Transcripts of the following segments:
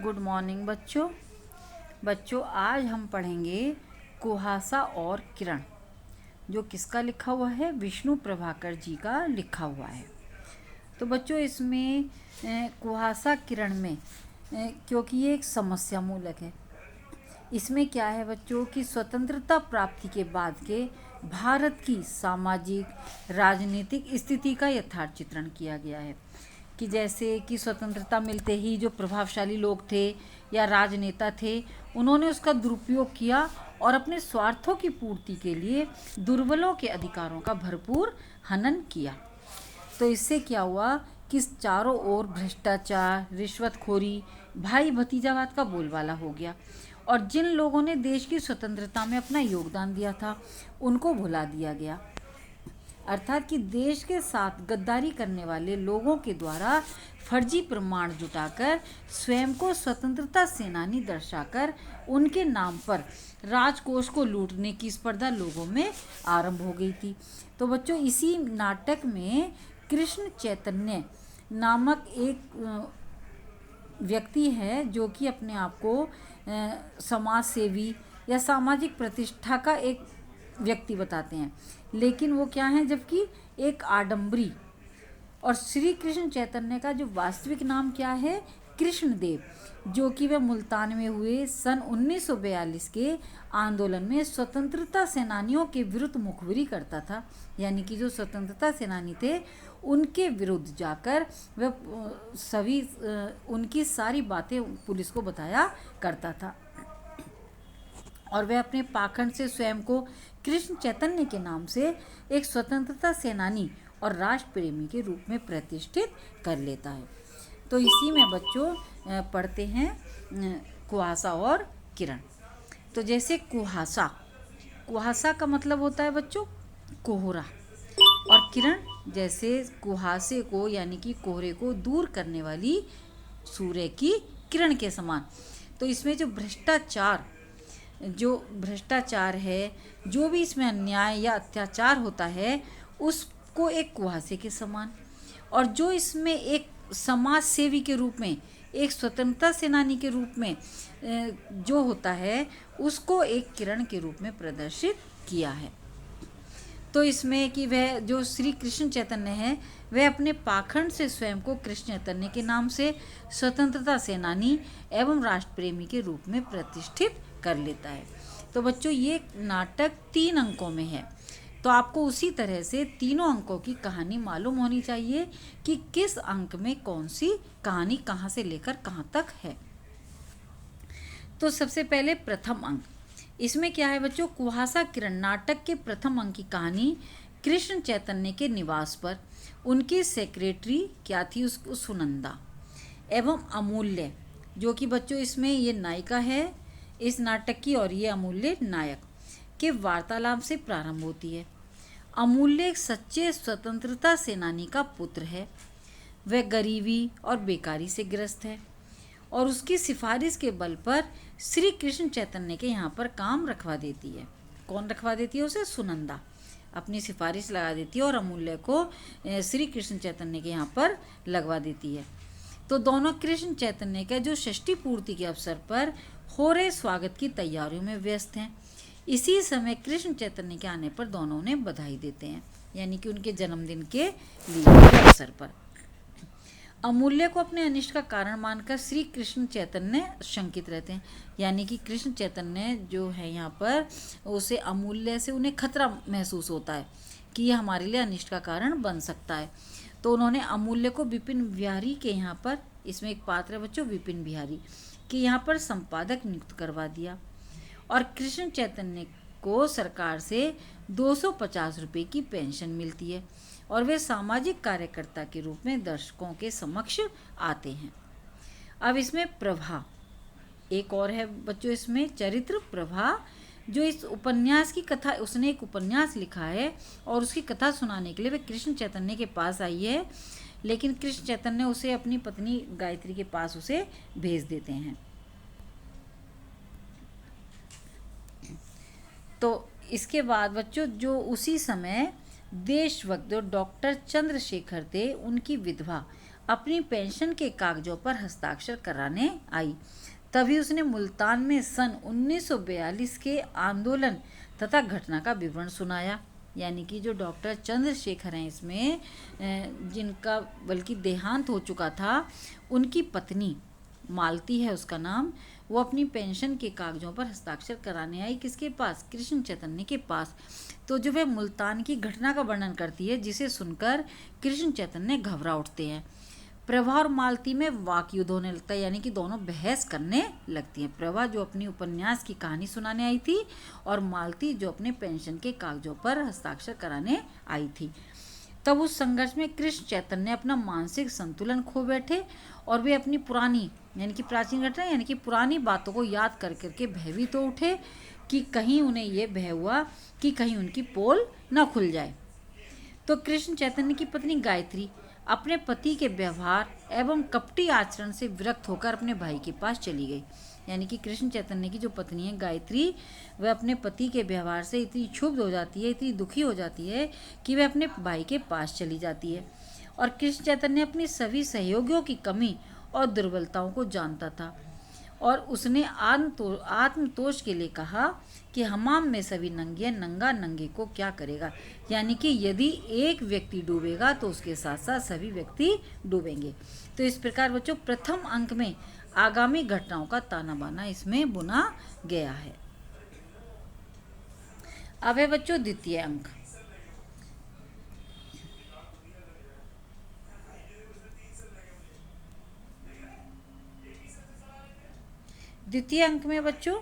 Good morning बच्चों आज हम पढ़ेंगे कुहासा और किरण, जो किसका लिखा हुआ है, विष्णु प्रभाकर जी का लिखा हुआ है। तो बच्चों इसमें कुहासा किरण में क्योंकि ये एक समस्या मूलक है, इसमें क्या है बच्चों कि स्वतंत्रता प्राप्ति के बाद के भारत की सामाजिक राजनीतिक स्थिति का यथार्थ चित्रण किया गया है कि जैसे कि स्वतंत्रता मिलते ही जो प्रभावशाली लोग थे या राजनेता थे, उन्होंने उसका दुरुपयोग किया और अपने स्वार्थों की पूर्ति के लिए दुर्बलों के अधिकारों का भरपूर हनन किया। तो इससे क्या हुआ कि चारों ओर भ्रष्टाचार, रिश्वतखोरी, भाई भतीजावाद का बोलबाला हो गया और जिन लोगों ने देश की स्वतंत्रता में अपना योगदान दिया था उनको भुला दिया गया। अर्थात कि देश के साथ गद्दारी करने वाले लोगों के द्वारा फर्जी प्रमाण जुटाकर स्वयं को स्वतंत्रता सेनानी दर्शाकर उनके नाम पर राजकोष को लूटने की स्पर्धा लोगों में आरंभ हो गई थी। तो बच्चों इसी नाटक में कृष्ण चैतन्य नामक एक व्यक्ति है जो कि अपने आप को समाज सेवी या सामाजिक प्रतिष्ठा का एक व्यक्ति बताते हैं, लेकिन वो क्या है जबकि एक आडंबरी। और श्री कृष्ण चैतन्य का जो वास्तविक नाम क्या है, कृष्णदेव, जो कि वह मुल्तान में हुए सन 1942 के आंदोलन में स्वतंत्रता सेनानियों के विरुद्ध मुखबिरी करता था। यानी कि जो स्वतंत्रता सेनानी थे उनके विरुद्ध जाकर वह सभी उनकी सारी बातें पुलिस को बताया करता था और वह अपने पाखंड से स्वयं को कृष्ण चैतन्य के नाम से एक स्वतंत्रता सेनानी और राष्ट्र प्रेमी के रूप में प्रतिष्ठित कर लेता है। तो इसी में बच्चों पढ़ते हैं कुहासा और किरण। तो जैसे कुहासा का मतलब होता है बच्चों कोहरा, और किरण जैसे कुहासे को यानी कि कोहरे को दूर करने वाली सूर्य की किरण के समान। तो इसमें जो भ्रष्टाचार है, जो भी इसमें अन्याय या अत्याचार होता है उसको एक कुहासे के समान, और जो इसमें एक समाज सेवी के रूप में, एक स्वतंत्रता सेनानी के रूप में जो होता है उसको एक किरण के रूप में प्रदर्शित किया है। तो इसमें कि वह जो श्री कृष्ण चैतन्य है वह अपने पाखंड से स्वयं को कृष्ण चैतन्य के नाम से स्वतंत्रता सेनानी एवं राष्ट्र प्रेमी के रूप में प्रतिष्ठित कर लेता है। तो बच्चों ये नाटक 3 अंकों में है, तो आपको उसी तरह से तीनों अंकों की कहानी मालूम होनी चाहिए कि किस अंक में कौन सी कहानी कहाँ से लेकर कहाँ तक है। तो सबसे पहले प्रथम अंक, इसमें क्या है बच्चों, कुहासा किरण नाटक के प्रथम अंक की कहानी कृष्ण चैतन्य के निवास पर उनकी सेक्रेटरी क्या थी उसको सुनंदा एवं अमूल्य, जो कि बच्चों इसमें ये नायिका है इस नाटक की और ये अमूल्य नायक के वार्तालाप से प्रारंभ होती है। अमूल्य एक सच्चे स्वतंत्रता सेनानी का पुत्र है। वह गरीबी और बेकारी से ग्रस्त है और उसकी सिफारिश के बल पर श्री कृष्ण चैतन्य के यहाँ पर काम रखवा देती है। कौन रखवा देती है उसे? सुनंदा अपनी सिफारिश लगा देती है और अमूल्य को श्री कृष्ण चैतन्य के यहाँ पर लगवा देती है। तो दोनों कृष्ण चैतन्य का जो षष्ठी पूर्ति के अवसर पर हो रहे स्वागत की तैयारियों में व्यस्त हैं। इसी समय कृष्ण चैतन्य के आने पर दोनों ने बधाई देते हैं, यानी कि उनके जन्मदिन के लिए अवसर पर। अमूल्य को अपने अनिष्ट का कारण मानकर श्री कृष्ण चैतन्य शंकित रहते हैं, यानी कि कृष्ण चैतन्य जो है यहाँ पर उसे अमूल्य से उन्हें खतरा महसूस होता है कि ये हमारे लिए अनिष्ट का कारण बन सकता है। तो उन्होंने अमूल्य को विपिन बिहारी के यहाँ पर, इसमें एक पात्र है बच्चों विपिन बिहारी, कि यहाँ पर संपादक नियुक्त करवा दिया और कृष्ण चैतन्य को सरकार से 250 रुपये की पेंशन मिलती है और वे सामाजिक कार्यकर्ता के रूप में दर्शकों के समक्ष आते हैं। अब इसमें प्रभा एक और है बच्चों, इसमें चरित्र प्रभा, जो इस उपन्यास की कथा, उसने एक उपन्यास लिखा है और उसकी कथा सुनाने के लिए वे कृष्ण चैतन्य के पास आई है, लेकिन कृष्ण चैतन्य उसे अपनी पत्नी गायत्री के पास उसे भेज देते हैं। तो इसके बाद बच्चों जो उसी समय देशभक्त जो डॉक्टर चंद्रशेखर थे उनकी विधवा अपनी पेंशन के कागजों पर हस्ताक्षर कराने आई। तभी उसने मुल्तान में सन 1942 के आंदोलन तथा घटना का विवरण सुनाया। यानी कि जो डॉक्टर चंद्रशेखर हैं इसमें, जिनका बल्कि देहांत हो चुका था, उनकी पत्नी मालती है उसका नाम, वो अपनी पेंशन के कागजों पर हस्ताक्षर कराने आई। किसके पास? कृष्ण चैतन्य के पास। तो जो वह मुल्तान की घटना का वर्णन करती है, जिसे सुनकर कृष्ण चैतन्य घबरा उठते हैं। प्रभा और मालती में वाक युद्ध होने लगता है, यानी कि दोनों बहस करने लगती हैं। प्रभा जो अपनी उपन्यास की कहानी सुनाने आई थी, और मालती जो अपने पेंशन के कागजों पर हस्ताक्षर कराने आई थी। तब उस संघर्ष में कृष्ण चैतन्य अपना मानसिक संतुलन खो बैठे, और वे अपनी पुरानी यानी कि प्राचीन घटना यानी कि पुरानी बातों को याद कर करके भयभीत हो उठे कि कहीं उन्हें ये भय हुआ कि कहीं उनकी पोल न खुल जाए। तो कृष्ण चैतन्य की पत्नी गायत्री अपने पति के व्यवहार एवं कपटी आचरण से विरक्त होकर अपने भाई के पास चली गई। यानी कि कृष्ण चैतन्य की जो पत्नी है गायत्री, वह अपने पति के व्यवहार से इतनी क्षुब्ध हो जाती है, इतनी दुखी हो जाती है कि वह अपने भाई के पास चली जाती है। और कृष्ण चैतन्य अपनी सभी सहयोगियों की कमी और दुर्बलताओं को जानता था, और उसने आत्मतोष के लिए कहा कि हमाम में सभी नंगे, नंगा नंगे को क्या करेगा। यानी कि यदि एक व्यक्ति डूबेगा तो उसके साथ साथ सभी व्यक्ति डूबेंगे। तो इस प्रकार बच्चों प्रथम अंक में आगामी घटनाओं का ताना बाना इसमें बुना गया है। अब है बच्चों द्वितीय अंक। द्वितीय अंक में बच्चों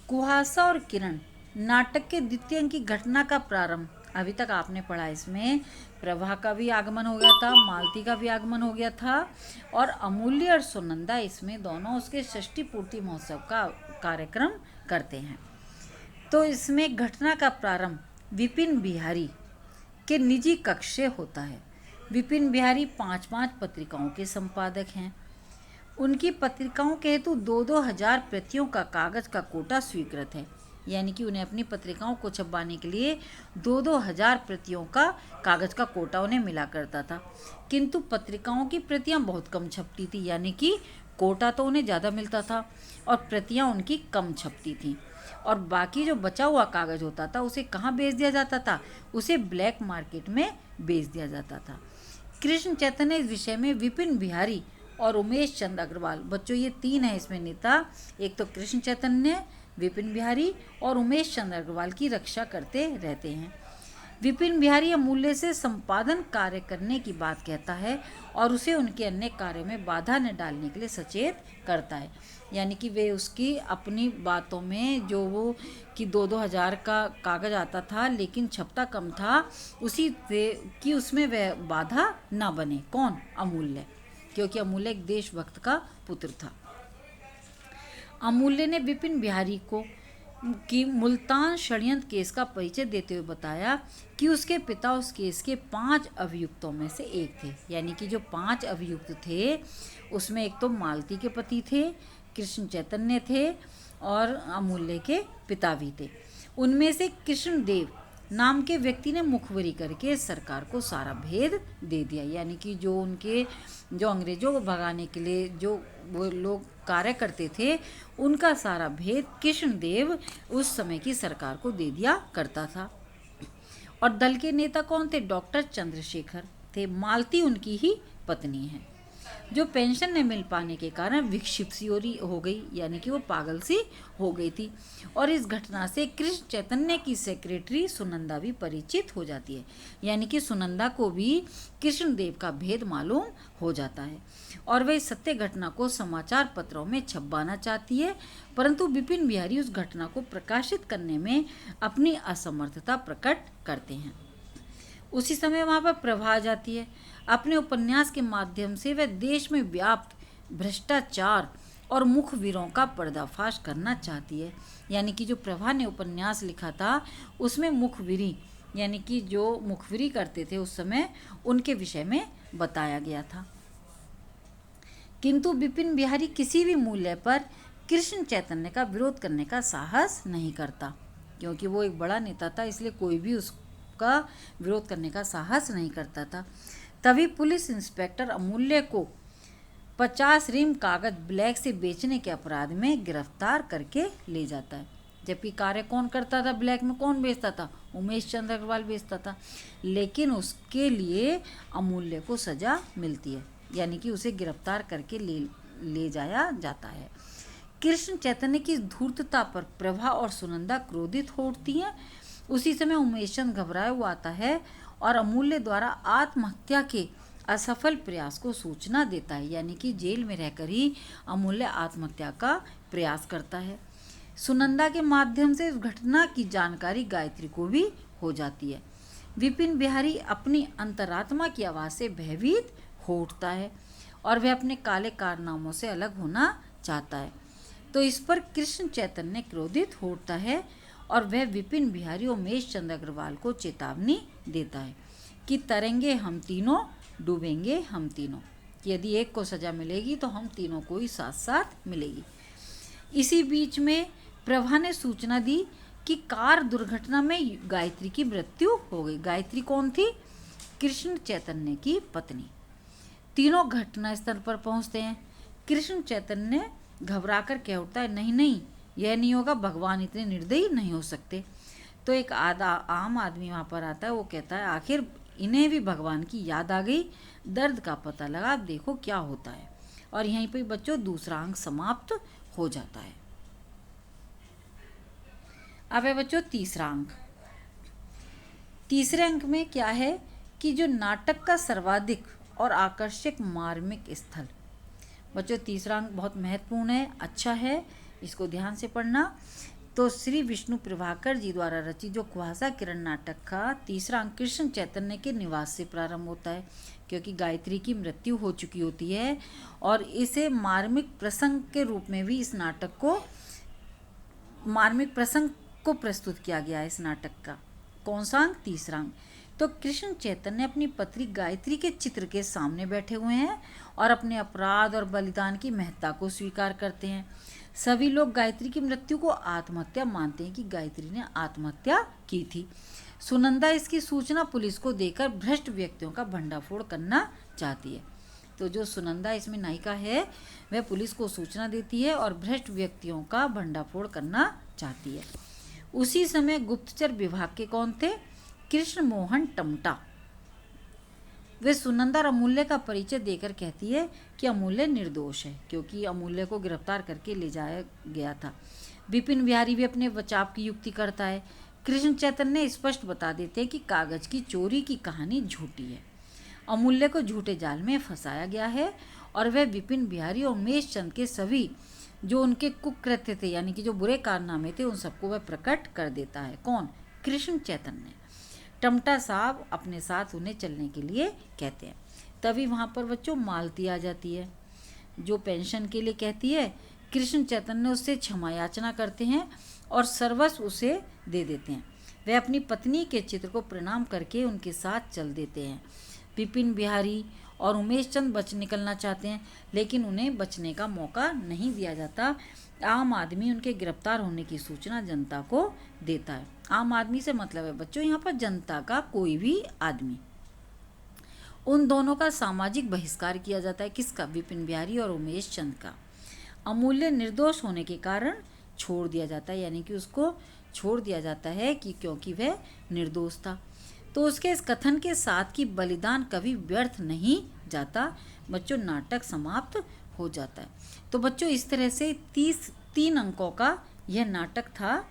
कुहासा और किरण नाटक के द्वितीय अंक की घटना का प्रारंभ। अभी तक आपने पढ़ा, इसमें प्रभा का भी आगमन हो गया था, मालती का भी आगमन हो गया था, और अमूल्य और सुनंदा इसमें दोनों उसके षष्ठी पूर्ति महोत्सव का कार्यक्रम करते हैं। तो इसमें घटना का प्रारंभ विपिन बिहारी के निजी कक्ष से होता है। विपिन बिहारी 5-5 पत्रिकाओं के संपादक हैं। उनकी पत्रिकाओं के हेतु 2-2 हजार प्रतियों का कागज का कोटा स्वीकृत है। यानी कि उन्हें अपनी पत्रिकाओं को छपवाने के लिए 2-2 हजार प्रतियों का कागज का कोटा उन्हें मिला करता था। किंतु पत्रिकाओं की प्रतियां बहुत कम छपती थी, यानी कि कोटा तो उन्हें ज़्यादा मिलता था और प्रतियां उनकी कम छपती थीं। और बाकी जो बचा हुआ कागज होता था उसे कहाँ बेच दिया जाता था? उसे ब्लैक मार्केट में बेच दिया जाता था। कृष्ण चैतन्य इस विषय में विपिन बिहारी और उमेश चंद अग्रवाल, बच्चों ये 3 है इसमें नेता, एक तो कृष्ण चैतन्य, विपिन बिहारी और उमेश चंद्र अग्रवाल की रक्षा करते रहते हैं। विपिन बिहारी अमूल्य से संपादन कार्य करने की बात कहता है और उसे उनके अन्य कार्यों में बाधा न डालने के लिए सचेत करता है। यानी कि वे उसकी अपनी बातों में जो वो कि 2-2 हजार का कागज आता था लेकिन छपता कम था, उसी से कि उसमें वह बाधा ना बने। कौन? अमूल्य, क्योंकि अमूल्य एक देशभक्त का पुत्र था। अमूल्य ने विपिन बिहारी को कि मुल्तान षड्यंत्र केस का परिचय देते हुए बताया कि उसके पिता उस केस के 5 अभियुक्तों में से एक थे। यानी कि जो 5 अभियुक्त थे उसमें एक तो मालती के पति थे, कृष्ण चैतन्य थे और अमूल्य के पिता भी थे। उनमें से कृष्ण देव नाम के व्यक्ति ने मुखबरी करके सरकार को सारा भेद दे दिया। यानी कि जो उनके जो अंग्रेजों को भगाने के लिए जो वो लोग कार्य करते थे, उनका सारा भेद कृष्णदेव उस समय की सरकार को दे दिया करता था। और दल के नेता कौन थे? डॉक्टर चंद्रशेखर थे। मालती उनकी ही पत्नी है, जो पेंशन न मिल पाने के कारण विक्षिप्त सी हो गई, यानी कि वो पागल सी हो गई थी। और इस घटना से कृष्ण चैतन्य की सेक्रेटरी सुनंदा भी परिचित हो जाती है। यानी कि सुनंदा को भी कृष्णदेव का भेद मालूम हो जाता है और वह सत्य घटना को समाचार पत्रों में छपवाना चाहती है, परंतु विपिन बिहारी उस घटना को प्रकाशित करने में अपनी असमर्थता प्रकट करते हैं। उसी समय वहाँ पर प्रभा आ जाती है। अपने उपन्यास के माध्यम से वह देश में व्याप्त भ्रष्टाचार और मुखबिरों का पर्दाफाश करना चाहती है। यानी कि जो प्रभा ने उपन्यास लिखा था उसमें मुखबिरी यानी कि जो मुखबिरी करते थे उस समय उनके विषय में बताया गया था। किंतु विपिन बिहारी किसी भी मूल्य पर कृष्ण चैतन्य का विरोध करने का साहस नहीं करता, क्योंकि वो एक बड़ा नेता था, इसलिए कोई भी उसका विरोध करने का साहस नहीं करता था। तभी पुलिस इंस्पेक्टर अमूल्य को 50 रिम कागज ब्लैक से बेचने के अपराध में गिरफ्तार करके ले जाता है। जबकि कार्य कौन करता था, ब्लैक में कौन बेचता था, उमेश चंद्र अग्रवाल बेचता था, लेकिन उसके लिए अमूल्य को सजा मिलती है, यानी कि उसे गिरफ्तार करके ले जाया जाता है। कृष्ण चैतन्य की धूर्तता पर प्रभा और सुनंदा क्रोधित हो उठती हैं। उसी समय उमेश चंद घबराया हुआ आता है और अमूल्य द्वारा आत्महत्या के असफल प्रयास को सूचना देता है, यानी कि जेल में रहकर ही अमूल्य आत्महत्या का प्रयास करता है। सुनंदा के माध्यम से इस घटना की जानकारी गायत्री को भी हो जाती है। विपिन बिहारी अपनी अंतरात्मा की आवाज़ से भयभीत हो उठता है और वह अपने काले कारनामों से अलग होना चाहता है। तो इस पर कृष्ण चैतन्य क्रोधित हो उठता है और वह विपिन बिहारी और उमेश चंद्र अग्रवाल को चेतावनी देता है कि तरेंगे हम तीनों, डूबेंगे हम तीनों, कि यदि एक को सज़ा मिलेगी तो हम तीनों को ही साथ साथ मिलेगी। इसी बीच में प्रभा ने सूचना दी कि कार दुर्घटना में गायत्री की मृत्यु हो गई। गायत्री कौन थी? कृष्ण चैतन्य की पत्नी। तीनों घटनास्थल पर पहुंचते हैं। कृष्ण चैतन्य घबराकर कह उठता है, नहीं नहीं, यह नहीं होगा, भगवान इतने निर्दयी नहीं हो सकते। तो एक आम आदमी वहाँ पर आता है, वो कहता है आखिर इन्हें भी भगवान की याद आ गई, दर्द का पता लगा, अब देखो क्या होता है। और यहीं पे बच्चों दूसरा अंक समाप्त हो जाता है। अब है बच्चों तीसरा अंक। तीसरे अंक में क्या है कि जो नाटक का सर्वाधिक और आकर्षक मार्मिक स्थल। बच्चों तीसरा अंक बहुत महत्वपूर्ण है, अच्छा है, इसको ध्यान से पढ़ना। तो श्री विष्णु प्रभाकर जी द्वारा रचित जो कुहासा किरण नाटक का तीसरा अंक कृष्ण चैतन्य के निवास से प्रारंभ होता है, क्योंकि गायत्री की मृत्यु हो चुकी होती है और इसे मार्मिक प्रसंग के रूप में भी इस नाटक को मार्मिक प्रसंग को प्रस्तुत किया गया है। इस नाटक का कौन सा अंक? तीसरा अंक। तो कृष्ण चैतन्य अपनी पत्नी गायत्री के चित्र के सामने बैठे हुए हैं और अपने अपराध और बलिदान की महत्ता को स्वीकार करते हैं। सभी लोग गायत्री की मृत्यु को आत्महत्या मानते हैं कि गायत्री ने आत्महत्या की थी। सुनंदा इसकी सूचना पुलिस को देकर भ्रष्ट व्यक्तियों का भंडाफोड़ करना चाहती है। तो जो सुनंदा इसमें नायिका है वह पुलिस को सूचना देती है और भ्रष्ट व्यक्तियों का भंडाफोड़ करना चाहती है। उसी समय गुप्तचर विभाग के कौन थे? कृष्ण मोहन टमटा। वे सुनंदा और अमूल्य का परिचय देकर कहती है कि अमूल्य निर्दोष है, क्योंकि अमूल्य को गिरफ्तार करके ले जाया गया था। विपिन बिहारी भी अपने बचाव की युक्ति करता है। कृष्ण चैतन्य स्पष्ट बता देते हैं कि कागज की चोरी की कहानी झूठी है, अमूल्य को झूठे जाल में फंसाया गया है और वह विपिन बिहारी और उमेश चंद के सभी जो उनके कुकृत्य थे, यानी कि जो बुरे कारनामे थे, उन सबको वह प्रकट कर देता है। कौन? कृष्ण चैतन्य। टमटा साहब अपने साथ उन्हें चलने के लिए कहते हैं। तभी वहाँ पर बच्चों मालती आ जाती है जो पेंशन के लिए कहती है। कृष्ण चैतन्य उससे क्षमा याचना करते हैं और सर्वस्व उसे दे देते हैं। वे अपनी पत्नी के चित्र को प्रणाम करके उनके साथ चल देते हैं। विपिन बिहारी और उमेश चंद बच निकलना चाहते हैं, लेकिन उन्हें बचने का मौका नहीं दिया जाता। आम आदमी उनके गिरफ्तार होने की सूचना जनता को देता है। आम आदमी से मतलब है बच्चों यहाँ पर जनता का कोई भी आदमी। उन दोनों का सामाजिक बहिष्कार किया जाता है। किसका? विपिन बिहारी और उमेश चंद का। अमूल्य निर्दोष होने के कारण छोड़ दिया जाता है, यानी कि उसको छोड़ दिया जाता है कि क्योंकि वह निर्दोष था। तो उसके इस कथन के साथ कि बलिदान कभी व्यर्थ नहीं जाता, बच्चों नाटक समाप्त हो जाता है। तो बच्चों इस तरह से 3 अंकों का यह नाटक था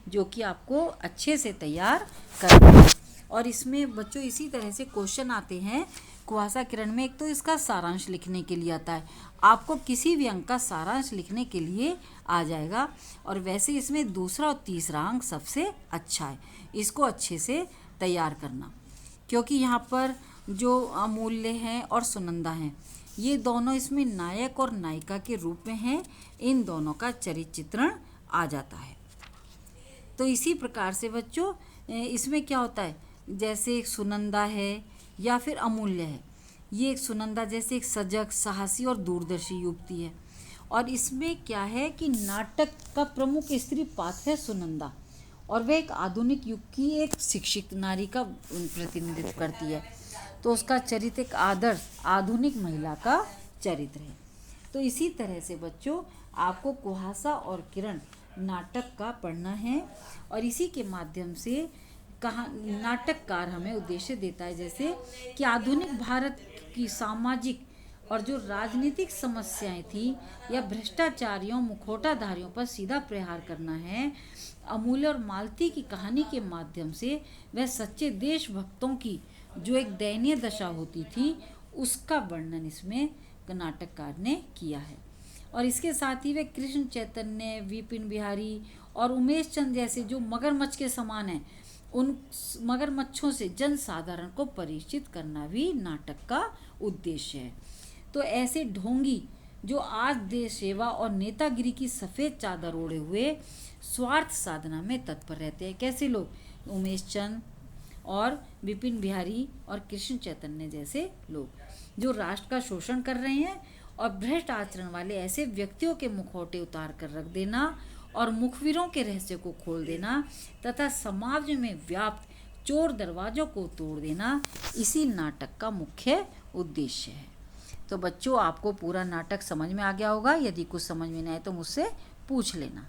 जो कि आपको अच्छे से तैयार करना है। और इसमें बच्चों इसी तरह से क्वेश्चन आते हैं कुहासा किरण में। एक तो इसका सारांश लिखने के लिए आता है, आपको किसी भी अंक का सारांश लिखने के लिए आ जाएगा। और वैसे इसमें दूसरा और तीसरा अंक सबसे अच्छा है, इसको अच्छे से तैयार करना, क्योंकि यहाँ पर जो अमूल्य हैं और सुनंदा हैं ये दोनों इसमें नायक और नायिका के रूप में हैं। इन दोनों का चरित्र चित्रण आ जाता है। तो इसी प्रकार से बच्चों इसमें क्या होता है, जैसे एक सुनंदा है या फिर अमूल्य है। ये एक सुनंदा जैसे एक सजग, साहसी और दूरदर्शी युवती है। और इसमें क्या है कि नाटक का प्रमुख स्त्री पात्र है सुनंदा, और वह एक आधुनिक युग की एक शिक्षित नारी का प्रतिनिधित्व करती है। तो उसका चरित्र एक आदर्श आधुनिक महिला का चरित्र है। तो इसी तरह से बच्चों आपको कुहासा और किरण नाटक का पढ़ना है और इसी के माध्यम से कहा नाटककार हमें उद्देश्य देता है, जैसे कि आधुनिक भारत की सामाजिक और जो राजनीतिक समस्याएं थी या भ्रष्टाचारियों मुखौटाधारियों पर सीधा प्रहार करना है। अमूल्य और मालती की कहानी के माध्यम से वह सच्चे देशभक्तों की जो एक दयनीय दशा होती थी उसका वर्णन इसमें नाटककार ने किया है। और इसके साथ ही वे कृष्ण चैतन्य, विपिन बिहारी और उमेश चंद जैसे जो मगरमच्छ के समान हैं, उन मगरमच्छों से जन साधारण को परिचित करना भी नाटक का उद्देश्य है। तो ऐसे ढोंगी जो आज देश सेवा और नेतागिरी की सफ़ेद चादर ओढ़े हुए स्वार्थ साधना में तत्पर रहते हैं। कैसे लोग? उमेश चंद और विपिन बिहारी और कृष्ण चैतन्य जैसे लोग जो राष्ट्र का शोषण कर रहे हैं और भ्रष्ट आचरण वाले ऐसे व्यक्तियों के मुखौटे उतार कर रख देना और मुखबिरों के रहस्य को खोल देना तथा समाज में व्याप्त चोर दरवाजों को तोड़ देना, इसी नाटक का मुख्य उद्देश्य है। तो बच्चों आपको पूरा नाटक समझ में आ गया होगा। यदि कुछ समझ में नहीं आए तो मुझसे पूछ लेना।